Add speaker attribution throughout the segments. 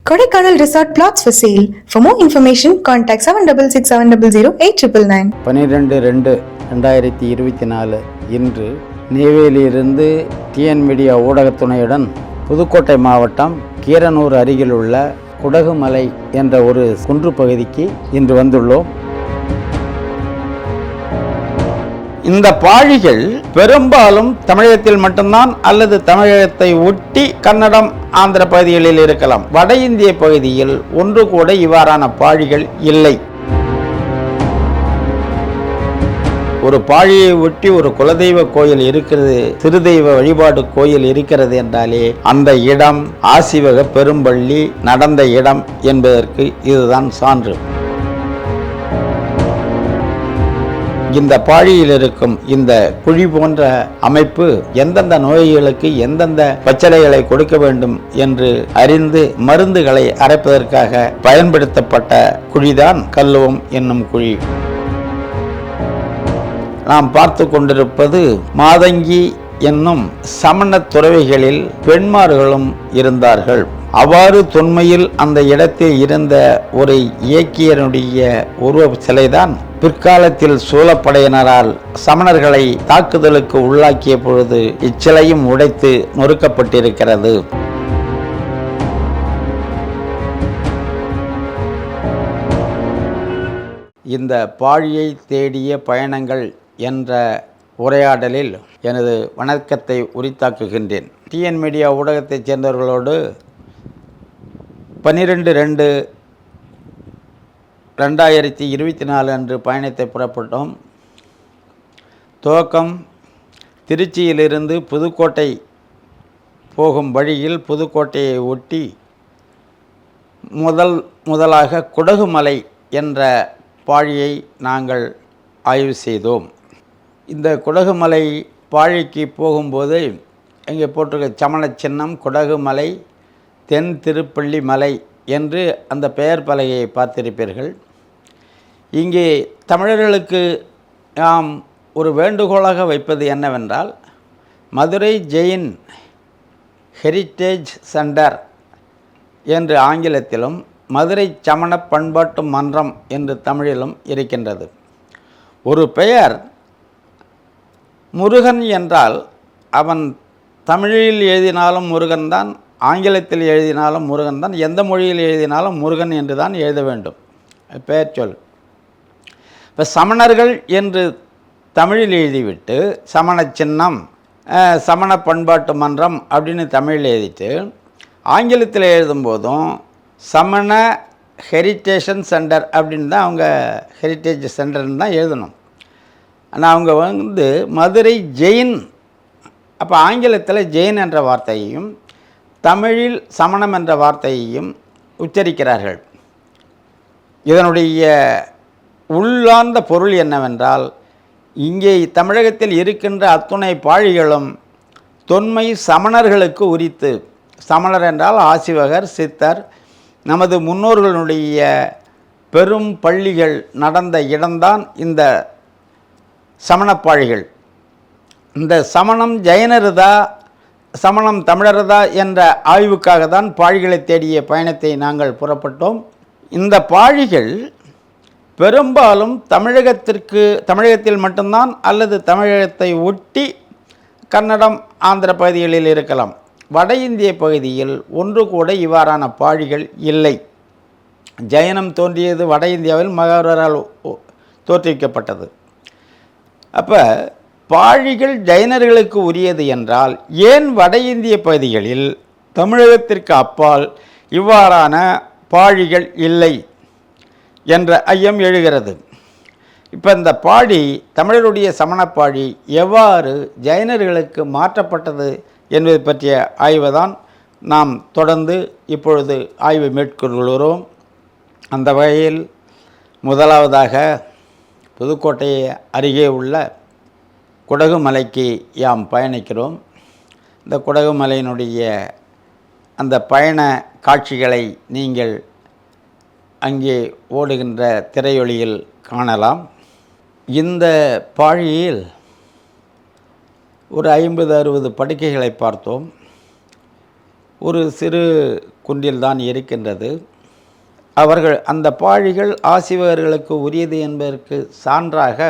Speaker 1: Kodaikanal Resort Plots for sale. For more information, contact 7667008999.
Speaker 2: 12/2/2024 இன்று நெய்வேலியிலிருந்து TN media ஊடகத் துணையுடன் புதுக்கோட்டை மாவட்டம் கீரனூர் அருகில் உள்ள குடகுமலை என்ற ஒரு குன்று பகுதிக்கு இன்று வந்துள்ளோம். இந்த பாழிகள் பெரும்பாலும் தமிழகத்தில் மட்டும்தான் அல்லது தமிழகத்தை ஒட்டி கன்னடம் ஆந்திர பகுதிகளில் இருக்கலாம். வட இந்திய பகுதியில் ஒன்று கூட இவ்வாறான பாழிகள் இல்லை. ஒரு பாழியை ஒட்டி ஒரு குலதெய்வ கோயில் இருக்கிறது, திருதெய்வ வழிபாடு கோயில் இருக்கிறது என்றாலே அந்த இடம் ஆசிவக பெரும்பள்ளி நடந்த இடம் என்பதற்கு இதுதான் சான்று. இந்த பாழியில் இருக்கும் இந்த குழி போன்ற அமைப்பு எந்தெந்த நோய்களுக்கு எந்தெந்த பச்சளைகளை கொடுக்க வேண்டும் என்று அறிந்து மருந்துகளை அரைப்பதற்காக பயன்படுத்தப்பட்ட குழிதான் கல்லுவம் என்னும் குழி. நாம் பார்த்து கொண்டிருப்பது மாதங்கி என்னும் சமண துறவிகளில் பெண்மார்களும் இருந்தார்கள். அவ்வாறு தொன்மையில் அந்த இடத்தில் இருந்த ஒரு இயக்கியனுடைய உருவ சிலைதான் பிற்காலத்தில் சோழப்படையினரால் சமணர்களை தாக்குதலுக்கு உள்ளாக்கிய பொழுது இச்சிலையும் உடைத்து நொறுக்கப்பட்டிருக்கிறது. இந்த பாழியை தேடிய பயணங்கள் என்ற உரையாடலில் எனது வணக்கத்தை உரித்தாக்குகின்றேன். டிஎன் மீடியா ஊடகத்தைச் சேர்ந்தவர்களோடு 12/2/2024 அன்று பயணத்தை புறப்பட்டோம். துவக்கம் திருச்சியிலிருந்து புதுக்கோட்டை போகும் வழியில் புதுக்கோட்டையை ஒட்டி முதலாக குடகுமலை என்ற பாழியை நாங்கள் ஆய்வு செய்தோம். இந்த குடகுமலை பாழிக்கு போகும்போது இங்கே போட்டிருக்க சமண சின்னம் குடகுமலை தென் திருப்பள்ளி மலை என்று அந்த பெயர் பலகையை பார்த்திருப்பீர்கள். இங்கே தமிழர்களுக்கு நாம் ஒரு வேண்டுகோளாக வைப்பது என்னவென்றால், மதுரை ஜெயின் ஹெரிட்டேஜ் சென்டர் என்று ஆங்கிலத்திலும் மதுரை சமண பண்பாட்டு மன்றம் என்று தமிழிலும் இருக்கின்றது. ஒரு பெயர் முருகன் என்றால் அவன் தமிழில் எழுதினாலும் முருகன்தான், ஆங்கிலத்தில் எழுதினாலும் முருகன் தான், எந்த மொழியில் எழுதினாலும் முருகன் என்று தான் எழுத வேண்டும் பெயர் சொல். இப்போ சமணர்கள் என்று தமிழில் எழுதிவிட்டு சமண சின்னம் சமண பண்பாட்டு மன்றம் அப்படின்னு தமிழில் எழுதிட்டு ஆங்கிலத்தில் எழுதும்போதும் சமண ஹெரிட்டேஷன் சென்டர் அப்படின்னு தான் அவங்க ஹெரிட்டேஜ் சென்டர்னு தான் எழுதணும். ஆனால் அவங்க மதுரை ஜெயின், அப்போ ஆங்கிலத்தில் ஜெயின் என்ற வார்த்தையையும் தமிழில் சமணம் என்ற வார்த்தையையும் உச்சரிக்கிறார்கள். இதனுடைய உள்ளார்ந்த பொருள் என்னவென்றால், இங்கே தமிழகத்தில் இருக்கின்ற அத்துணை பாழிகளும் தொன்மை சமணர்களுக்கு உரித்து. சமணர் என்றால் ஆசிவகர், சித்தர், நமது முன்னோர்களுடைய பெரும் பள்ளிகள் நடந்த இடம்தான் இந்த சமணப்பாழிகள். இந்த சமணம் ஜெயினருதா சமணம் தமிழரதா என்ற ஆய்வுக்காக தான் பாழிகளை தேடிய பயணத்தை நாங்கள் புறப்பட்டோம். இந்த பாழிகள் பெரும்பாலும் தமிழகத்தில் மட்டும்தான் அல்லது தமிழகத்தை ஒட்டி கன்னடம் ஆந்திர பகுதிகளில் இருக்கலாம். வட இந்திய பகுதியில் ஒன்று கூட இவ்வாறான பாழிகள் இல்லை. ஜைனம் தோன்றியது வட இந்தியாவில் மகாவீரரால் தோற்றுவிக்கப்பட்டது. அப்போ பாழிகள் ஜைனர்களுக்கு உரியது என்றால் ஏன் வட இந்திய பகுதிகளில் தமிழகத்திற்கு அப்பால் இவ்வாறான பாழிகள் இல்லை என்ற ஐயம் எழுகிறது. இப்போ இந்த பாழி, தமிழருடைய சமணப்பாழி எவ்வாறு ஜைனர்களுக்கு மாற்றப்பட்டது என்பது பற்றிய ஆய்வை தான் நாம் தொடர்ந்து இப்பொழுது ஆய்வு மேற்கொள்கிறோம். அந்த வகையில் முதலாவதாக புதுக்கோட்டை அருகே உள்ள குடகுமலைக்கு யாம் பயணிக்கிறோம். இந்த குடகுமலையினுடைய அந்த பயண காட்சிகளை நீங்கள் அங்கே ஓடுகின்ற திரையொளியில் காணலாம். இந்த பாழியில் ஒரு 50-60 படுக்கைகளை பார்த்தோம். ஒரு சிறு குன்றில்தான் இருக்கின்றது. அவர்கள் அந்த பாழிகள் ஆசிவகர்களுக்கு உரியது என்பதற்கு சான்றாக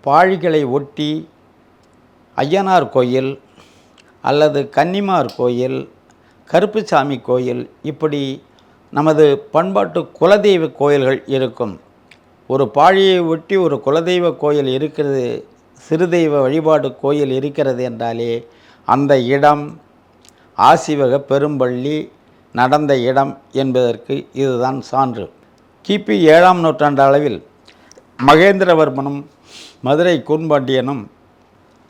Speaker 2: பாழிகளை ஒட்டி ஐயனார் கோயில் அல்லது கன்னிமார் கோயில், கருப்புசாமி கோயில், இப்படி நமது பண்பாட்டு குலதெய்வ கோயில்கள் இருக்கும். ஒரு பாழியை ஒட்டி ஒரு குலதெய்வ கோயில் இருக்கிறது, சிறுதெய்வ வழிபாடு கோயில் இருக்கிறது என்றாலே அந்த இடம் ஆசிவக பெரும்பள்ளி நடந்த இடம் என்பதற்கு இதுதான் சான்று. கிபி 7ஆம் நூற்றாண்டு அளவில் மகேந்திரவர்மனும் மதுரை கூன்பாண்டியனும்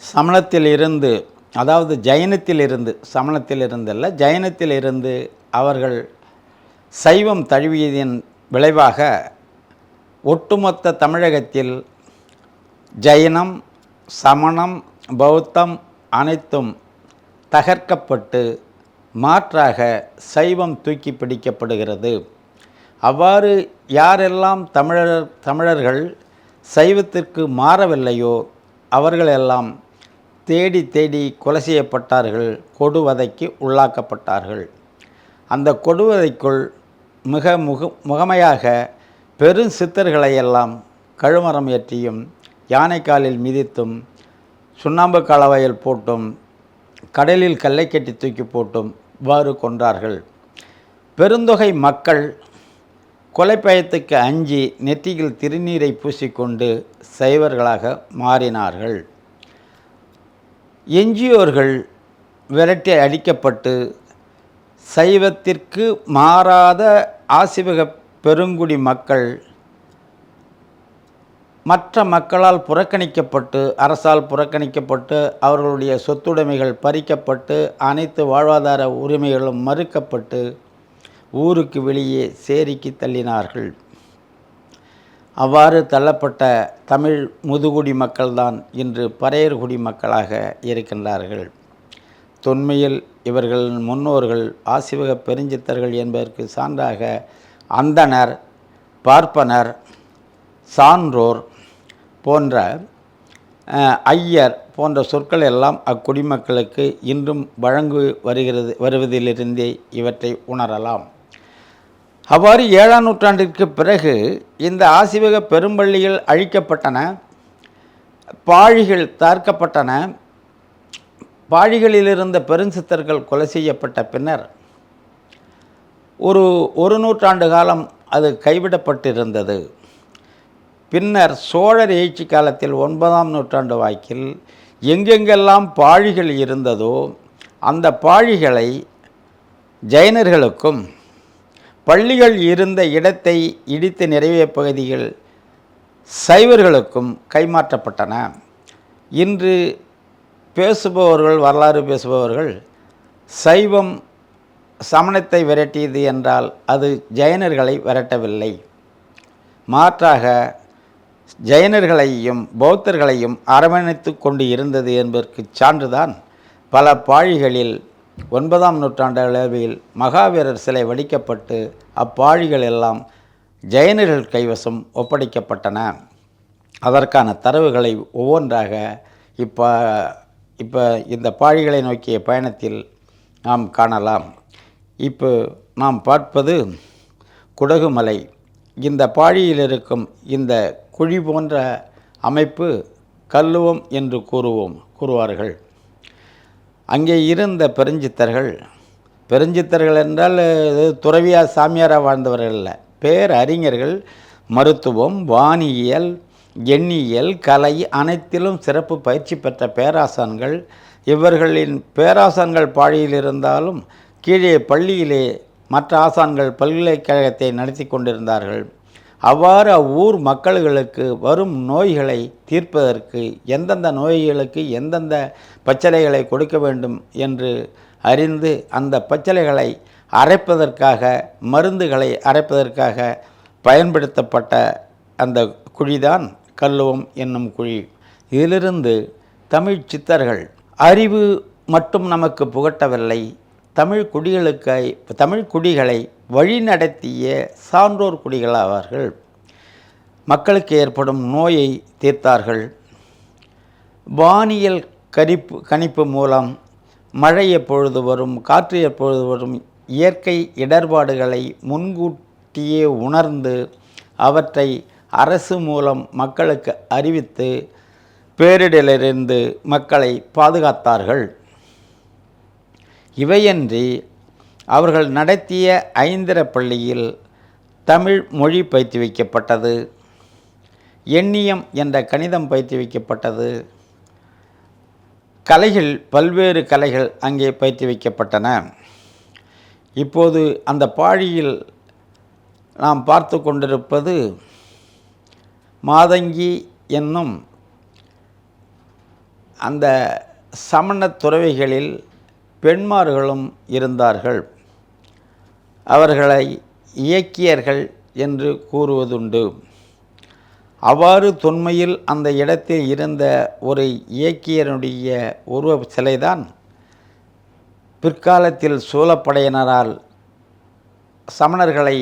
Speaker 2: சமணத்திலிருந்து, அதாவது ஜைனத்திலிருந்து, சமணத்திலிருந்தல்ல ஜைனத்திலிருந்து அவர்கள் சைவம் தழுவியதின் விளைவாக ஒட்டுமொத்த தமிழகத்தில் ஜைனம், சமணம், பௌத்தம் அனைத்தும் தகர்க்கப்பட்டு மாற்றாக சைவம் தூக்கி பிடிக்கப்படுகிறது. அவ்வாறு யாரெல்லாம் தமிழர்கள் சைவத்திற்கு மாறவில்லையோ அவர்களெல்லாம் தேடி தேடி கொலை செய்யப்பட்டார்கள், கொடுவதைக்கு உள்ளாக்கப்பட்டார்கள். அந்த கொடுவதைக்குள் முகமையாக பெரும் சித்தர்களையெல்லாம் கழுமரம் ஏற்றியும் யானைக்காலில் மிதித்தும் சுண்ணாம்பு காலவாயில் போட்டும் கடலில் கல்லை கட்டி தூக்கி போட்டும் இவ்வாறு கொன்றார்கள். பெருந்தொகை மக்கள் கொலைப்பயத்துக்கு அஞ்சி நெற்றியில் திருநீரை பூசிக்கொண்டு சைவர்களாக மாறினார்கள். எஞ்சியோர்கள் விரட்டி அடிக்கப்பட்டு சைவத்திற்கு மாறாத ஆசிவக பெருங்குடி மக்கள் மற்ற மக்களால் புறக்கணிக்கப்பட்டு, அரசால் புறக்கணிக்கப்பட்டு, அவர்களுடைய சொத்துடைமைகள் பறிக்கப்பட்டு, அனைத்து வாழ்வாதார உரிமைகளும் மறுக்கப்பட்டு ஊருக்கு வெளியே சேரிக்கு தள்ளினார்கள். அவ்வாறு தள்ளப்பட்ட தமிழ் முதுகுடி மக்கள்தான் இன்று பறையர்குடி மக்களாக இருக்கின்றார்கள். தொன்மையில் இவர்கள் முன்னோர்கள் ஆசிவக பெருஞ்சித்தர்கள் என்பதற்கு சான்றாக அந்தணர், பார்ப்பனர், சான்றோர் போன்ற ஐயர் போன்ற சொற்கள் எல்லாம் அக்குடிமக்களுக்கு இன்றும் வருவதிலிருந்தே இவற்றை உணரலாம். அவ்வாறு 7ஆம் நூற்றாண்டிற்கு பிறகு இந்த ஆசிவக பெரும்பள்ளிகள் அழிக்கப்பட்டன, பாழிகள் தார்க்கப்பட்டன. பாழிகளிலிருந்த பெருஞ்சித்தர்கள் கொலை செய்யப்பட்ட பின்னர் ஒரு நூற்றாண்டு காலம் அது கைவிடப்பட்டிருந்தது. பின்னர் சோழர் எழுச்சி காலத்தில் 9ஆம் நூற்றாண்டு வாக்கில் எங்கெங்கெல்லாம் பாழிகள் இருந்ததோ அந்த பாழிகளை ஜைனர்களுக்கும், பள்ளிகள் இருந்த இடத்தை இடித்து நிறைவேறிய பகுதிகள் சைவர்களுக்கும் கைமாற்றப்பட்டன. இன்று பேசுபவர்கள், வரலாறு பேசுபவர்கள் சைவம் சமணத்தை விரட்டியது என்றால் அது ஜைனர்களை விரட்டவில்லை, மாற்றாக ஜைனர்களையும் பௌத்தர்களையும் அரவணைத்து கொண்டு இருந்தது என்பதற்கு சான்றுதான் பல பாழிகளில் 9ஆம் நூற்றாண்டு அளவில் மகாவீரர் சிலை வடிக்கப்பட்டு அப்பாழிகள் எல்லாம் ஜைனர்கள் கைவசம் ஒப்படைக்கப்பட்டன. அதற்கான தரவுகளை ஒவ்வொன்றாக இப்போ இந்த பாழிகளை நோக்கிய பயணத்தில் நாம் காணலாம். இப்போ நாம் பார்ப்பது குடகுமலை. இந்த பாழியில் இருக்கும் இந்த குழி போன்ற அமைப்பு கல்லுவம் என்று கூறுவார்கள். அங்கே இருந்த பெருஞ்சித்தர்கள் என்றால் துறவியார் சாமியாராக வாழ்ந்தவர்கள் அல்ல, பேரறிஞர்கள். மருத்துவம், வானியல், எண்ணியல், கலை அனைத்திலும் சிறப்பு பயிற்சி பெற்ற பேராசான்கள். இவர்களின் பேராசான்கள் பாழியில் இருந்தாலும் கீழே பள்ளியிலே மற்ற ஆசான்கள் பல்கலைக்கழகத்தை நடத்தி கொண்டிருந்தார்கள். அவ்வாறு அவ்வூர் மக்களுக்கு வரும் நோய்களை தீர்ப்பதற்கு எந்தெந்த நோய்களுக்கு எந்தெந்த பச்சிலைகளை கொடுக்க வேண்டும் என்று அறிந்து அந்த பச்சிலைகளை அரைப்பதற்காக, மருந்துகளை அரைப்பதற்காக பயன்படுத்தப்பட்ட அந்த குழிதான் கல்லுவம் என்னும் குழி. இதிலிருந்து தமிழ் சித்தர்கள் அறிவு மட்டும் நமக்கு புகட்டவில்லை, தமிழ் குடிகளை வழிநடத்திய சான்றோர் குடிகளாவார்கள். மக்களுக்கு ஏற்படும் நோயை தீர்த்தார்கள். வானியல் கணிப்பு மூலம் மழை எப்பொழுது வரும், காற்று எப்பொழுது வரும் இயற்கை இடர்பாடுகளை முன்கூட்டியே உணர்ந்து அவற்றை அரசு மூலம் மக்களுக்கு அறிவித்து பேரிடரிலிருந்து மக்களை பாதுகாத்தார்கள். இவையன்றி அவர்கள் நடத்திய ஐந்திரப் பள்ளியில் தமிழ் மொழி பயிற்றுவிக்கப்பட்டது, எண்ணியம் என்ற கணிதம் பயிற்றுவிக்கப்பட்டது, கலைகள் பல்வேறு கலைகள் அங்கே பயிற்றுவிக்கப்பட்டன. இப்போது அந்த பாழியில் நாம் பார்த்து கொண்டிருப்பது மாதங்கி என்னும் அந்த சமண துறவிகளில் பெண்மார்களும் இருந்தார்கள். அவர்களை இயக்கியர்கள் என்று கூறுவதுண்டு. அவ்வாறு தொன்மையில் அந்த இடத்தில் இருந்த ஒரு இயக்கியனுடைய உருவ சிலைதான் பிற்காலத்தில் சோழப்படையினரால் சமணர்களை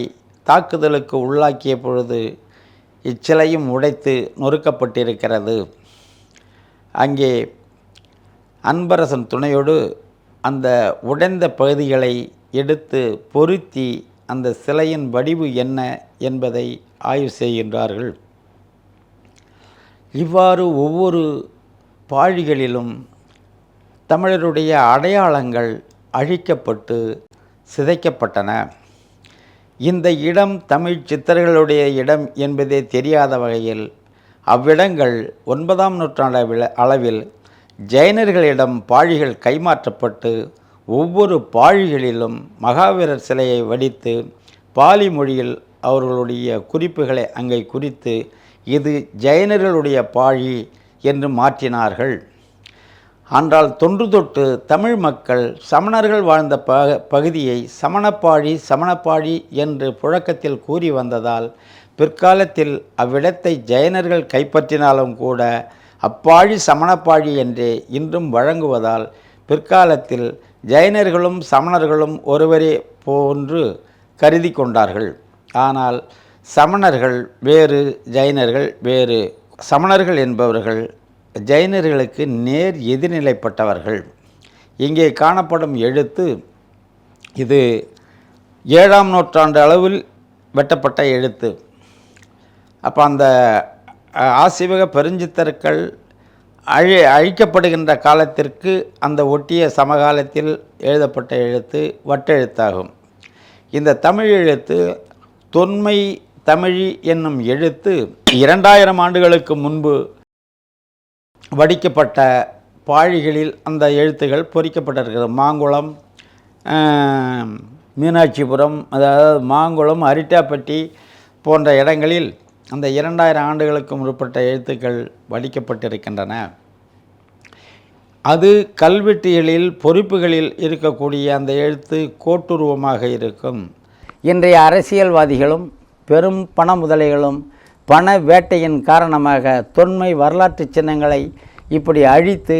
Speaker 2: தாக்குதலுக்கு உள்ளாக்கிய பொழுது இச்சிலையும் உடைத்து நொறுக்கப்பட்டிருக்கிறது. அங்கே அன்பரசன் துணையோடு அந்த உடைந்த பகுதிகளை எடுத்து பொருத்தி அந்த சிலையின் வடிவு என்ன என்பதை ஆய்வு செய்கின்றார்கள். இவ்வாறு ஒவ்வொரு பாழிகளிலும் தமிழருடைய அடையாளங்கள் அழிக்கப்பட்டு சிதைக்கப்பட்டன. இந்த இடம் தமிழ் சித்தர்களுடைய இடம் என்பதே தெரியாத வகையில் அவ்விடங்கள் 9ஆம் நூற்றாண்டு அளவில் ஜைனர்களிடம் பாழிகள் கைமாற்றப்பட்டு ஒவ்வொரு பாழிகளிலும் மகாவீரர் சிலையை வடித்து பாலி மொழியில் அவர்களுடைய குறிப்புகளை அங்கே குறித்து இது ஜைனர்களுடைய பாழி என்று மாற்றினார்கள். ஆனால் தொன்று தொட்டு தமிழ் மக்கள் சமணர்கள் வாழ்ந்த பகுதியை சமணப்பாழி என்று புழக்கத்தில் கூறி வந்ததால் பிற்காலத்தில் அவ்விடத்தை ஜைனர்கள் கைப்பற்றினாலும் கூட அப்பாழி சமணப்பாழி என்றே இன்றும் வழங்குவதால் பிற்காலத்தில் ஜைனர்களும் சமணர்களும் ஒருவரே போன்று கருதி கொண்டார்கள். ஆனால் சமணர்கள் வேறு, ஜைனர்கள் வேறு. சமணர்கள் என்பவர்கள் ஜைனர்களுக்கு நேர் எதிர்நிலைப்பட்டவர்கள். இங்கே காணப்படும் எழுத்து இது 7ஆம் நூற்றாண்டு அளவில் வெட்டப்பட்ட எழுத்து. அப்போ அந்த ஆசிவக பெருஞ்சித்தர்கள் அழிக்கப்படுகின்ற காலத்திற்கு அந்த ஒட்டிய சமகாலத்தில் எழுதப்பட்ட எழுத்து வட்டெழுத்தாகும். இந்த தமிழ் எழுத்து தொன்மை தமிழி என்னும் எழுத்து 2000 ஆண்டுகளுக்கு முன்பு வடிக்கப்பட்ட பாழிகளில் அந்த எழுத்துகள் பொறிக்கப்பட்டிருக்கிறது. மாங்குளம், மீனாட்சிபுரம், அதாவது மாங்குளம், அரிட்டாப்பட்டி போன்ற இடங்களில் அந்த 2000 ஆண்டுகளுக்கு முற்பட்ட எழுத்துக்கள் வடிக்கப்பட்டிருக்கின்றன. அது கல்வெட்டுகளில் பொறிப்புகளில் இருக்கக்கூடிய அந்த எழுத்து கோட்டுருவமாக இருக்கும். இன்றைய அரசியல்வாதிகளும் பெரும் பண முதலைகளும் பண வேட்டையின் காரணமாக தொன்மை வரலாற்று சின்னங்களை இப்படி அழித்து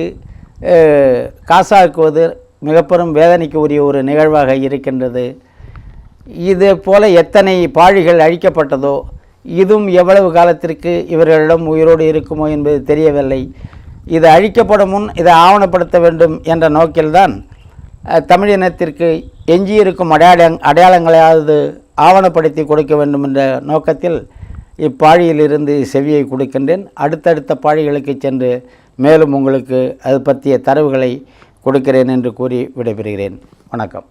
Speaker 2: காசாக்குவது மிக பெரும் வேதனைக்கு உரிய ஒரு நிகழ்வாக இருக்கின்றது. இது போல எத்தனை பாழிகள் அழிக்கப்பட்டதோ இதுவும் எவ்வளவு காலத்திற்கு இவர்களிடம் உயிரோடு இருக்குமோ என்பது தெரியவில்லை. இது அழிக்கப்படும் முன் இதை ஆவணப்படுத்த வேண்டும் என்ற நோக்கில்தான் தமிழினத்திற்கு எஞ்சியிருக்கும் அடையாளங்களையாவது ஆவணப்படுத்தி கொடுக்க வேண்டும் என்ற நோக்கத்தில் இப்பாழியிலிருந்து செவியை கொடுக்கின்றேன். அடுத்தடுத்த பாழிகளுக்கு சென்று மேலும் உங்களுக்கு அது பற்றிய தரவுகளை கொடுக்கிறேன் என்று கூறி விடைபெறுகிறேன். வணக்கம்.